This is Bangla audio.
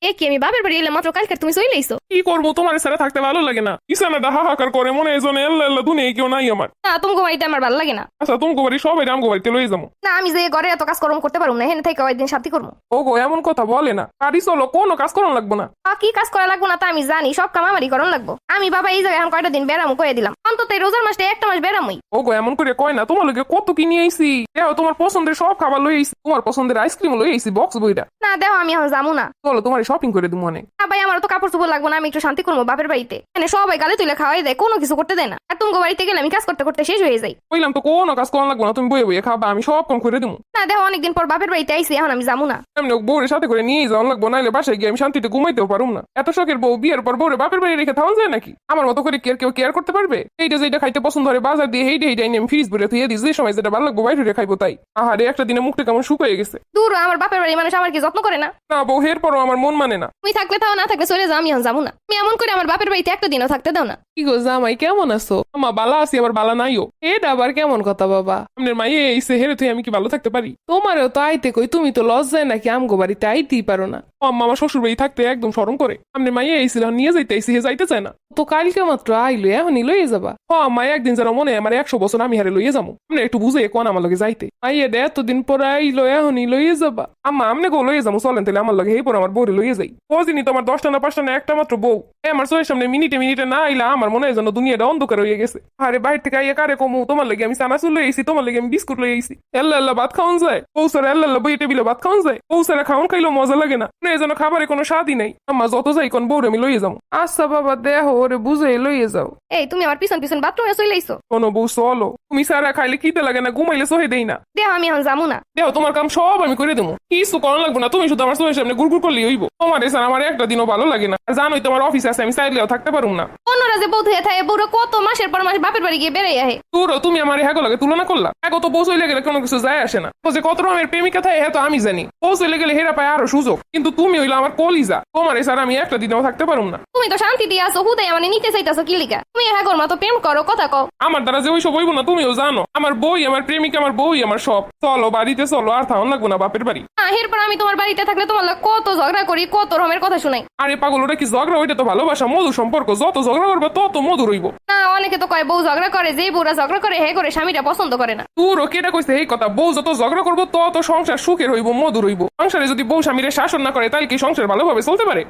এ কি আমি বাপের বাড়ি এলে মাত্র কালকে তুমি চলে আইছো? কি করবো, তোমার ছাড়া থাকতে ভালো লাগে না। ইসানাটা হাহাকার করে মনে হয় যেন এল্লা এল্লা দুনিয়ায় কেউ নাই আমার। না তুমি বাড়িতে আমার ভালো লাগে না। আচ্ছা তুমি বাড়ি সবাই আমগো বাড়িতে লয়ে যাবো। না আমি যে ঘরে এত কাজ কর্ম করতে পারবো না, হেনে থেকে কয়েকদিন শান্তি করবো। ও গো এমন কথা বলে না, বাড়ি চলো, কোনো কাজ করানো লাগবো না। কি কাজ করা লাগবো না তা আমি জানি, সব কাম আমারই করণ লাগবো। আমি বাবা এই জায়গায় এখন কয়টা দিন বেড়ামো করে দিলাম, অন্তত এই রোজার মাসটা একটা মাস বেড়ামই। ও গো এমন করে কয় না, তোমার লগে কত কি নিয়ে আইছি। দেখো তোমার পছন্দের সব খাবার লই আইছি, তোমার পছন্দের আইসক্রিম লই আইছি বক্স বইটা। না দেখো আমি এখন যাবো না। চলো তোমার শপিং করে দিবো অনেক। না ভাই আমার তো কাপড় চোপড় লাগবো না, আমি একটু শান্তি করবো বাপের বাড়িতে। মানে সবাই গালে তুলে খাওয়াই দেয়, কোনো কিছু করতে দেয় না। আর তুমি বাড়িতে গেলে আমি কাজ করতে করতে শেষ হয়ে যাই। বললাম তো কোনো কাজ করানো লাগবো না, তুমি বইয়ে বইয়ে খাবা, আমি সব কম করে দিবো। না দেখো অনেকদিন পর বাপের বাড়িতে আইসি, এখন আমি যাবো না। এমনি বউরের সাথে করে নিয়ে যাওয়া লাগবো, নাইলে বাসায় গিয়ে আমি শান্তিতে ঘুমাইতেও পারুম না। এত শখের বউ বিয়ের পর বউরে বাপের বাড়ি রেখে থাকা যায় নাকি? আমার মতো করে কেউ কেয়ার করতে পারবে? এইটা যেটা খাইতে পছন্দ হয় বাজার দিয়ে হেইটা নিয়ে আমি ফ্রিজ ভরে থুয়ে দিই, যে সময় যেটা ভালো লাগবো বাইরে খাইবো তাই। আহারে একটা দিনে মুখটা কেমন শুকিয়ে গেছে। দূর আমার বাপের বাড়ি মানুষ আমার কি যত্ন করে না? না বউ, এর পরও আমার মন মানে না। তুমি থাকলে তাও, না থাকলে চলে যাও, আমি এখন যাবো না। তুমি এমন করে আমার বাপের বাড়িতে একটা দিনও থাকতে দাও না। কি গো জামাই কেমন আছো? আমা বালা আছি আবার বালা নাইও। এটা আবার কেমন কথা বাবা? আপনার মাইয়ে এইসে হেরে তুই আমি কি ভালো থাকতে পারি? তোমারও তো আইতে কই, তুমি তো লজ্জায় নাকি আমগো বাড়িতে আইতেই পারো না। ও আম্মা আমার শ্বশুর বাড়ি থাকতে একদম শরম করে। আপনার মাইয়ে এইছিল নিয়ে যাইতে আইসি, হে যাইতে চায় না। তো কালকে মাত্র আইলো, এখনই লইয়ে যাবা? ও আম্মা একদিন যারা মনে হয় আমার 100 বছর আমি হারে লইয়ে যাবো। আপনি একটু বুঝে কোন আমার লগে যাইতে। আইয়ে দে এতদিন পরে আইলো, এখনই লইয়ে যাবা? আম্মা আমনে গো লইয়ে যাবো, চলেন তাহলে আমার লগে এই পর আমার বউরে লইয়ে যাই। বুঝিনি তো আমার 10টা না 5টা না একটা মাত্র বউ। আমার চোখের সামনে মিনিটে মিনিটে না আইলা আমার মনে হয় যেন দুনিয়াটা অন্ধকার হয়ে গেছে। আরে বাইরে থেকে আইয়া কারে কমু, তোমার লাগে আমি চানাচুর লই আইছি, তোমার লাগে আমি বিস্কুট লই আইছি। এল্লা এল্লা ভাত খাওয়ান যায়? পৌঁছারে এল্লা এল্লা বই টেবিলে ভাত খাওয়ান যায়? পৌঁছারে খাওয়ান খাইলেও মজা লাগে না। এই যেন খাবারে কোনো স্বাদই নাই। আম্মা যত যাই কোন বউরে আমি লইয়ে যাবো। আচ্ছা বাবা দেহ, ওরে বুঝে লইয়ে যাও। এই তুমি আমার পিছন পিছন বাথরুমে চলে আইছো। কোনো বউ চলো, তুমি সারা খাইলে খিদে লাগে না, ঘুমাইলে সহে দেই না। দেখো আমি এখন যাবো না। দেখো তোমার কাম সব আমি করে দেবো, কিছু করানো লাগবে না। তুমি শুধু আমার চোখের সামনে গুড়গুড় করলেই হইব। তোমার এসে আমার একটা দিনও ভালো লাগে না। আর জানোই তোমার অফিস আছে, আমি চাইলেও থাকতে পারুম না। অন্যরা যে বউ হয়ে থাকে, বউরা কত মাসের পর মাস বাপের বাড়ি গিয়ে বেড়াই আহে। তোরও তুমি আমার হ্যাগো লাগে তুলনা করলা। হ্যাগো তো পৌঁছইলে গেলে কোনো কিছু যায় আসে না। ও যে কত রকমের প্রেমিকা থাকে হ্যাঁ তো আমি জানি। পৌঁছইলে গেলে হেরা পায় আরো সুযোগ, কিন্তু তুমি হইলো আমার কলিজা। তোমার এছাড়া আমি একটা দিনও থাকতে পারুম না। তুমি তো শান্তি দিয়ে আসো, হুদাই মানে নিতে চাইতেছো কি লিগা? তুমি হ্যাঁ গোর মতো প্রেম করো, কথা কও। আমার দ্বারা যে ওইসব হইব না তুমিও জানো। আমার বই, আমার প্রেমিকা, আমার বই, আমার সব। চলো বাড়িতে চলো, আর থাউন লাগবো না বাপের বাড়ি। এরপর আমি তোমার বাড়িতে থাকলে তোমার লাগে কত ঝগড়া করি, কত রকমের কথা শুনাই। আরে পাগল, ওটা কি ঝগড়া? ওইটা তো ভালোবাসা, মধু সম্পর্ক। যত ঝগড়া করবে তত মধুর হইব। না অনেকে তো কয় বউ ঝগড়া করে, যে বউরা ঝগড়া করে হে করে স্বামীরা পছন্দ করে না। তোরও কেটা কইছে এই কথা? বউ যত ঝগড়া করবো তত সংসার সুখের হইব, মধুর হইব। সংসারে যদি বউ স্বামীরে শাসন না করে তাহলে কি সংসার ভালোভাবে চলতে পারে?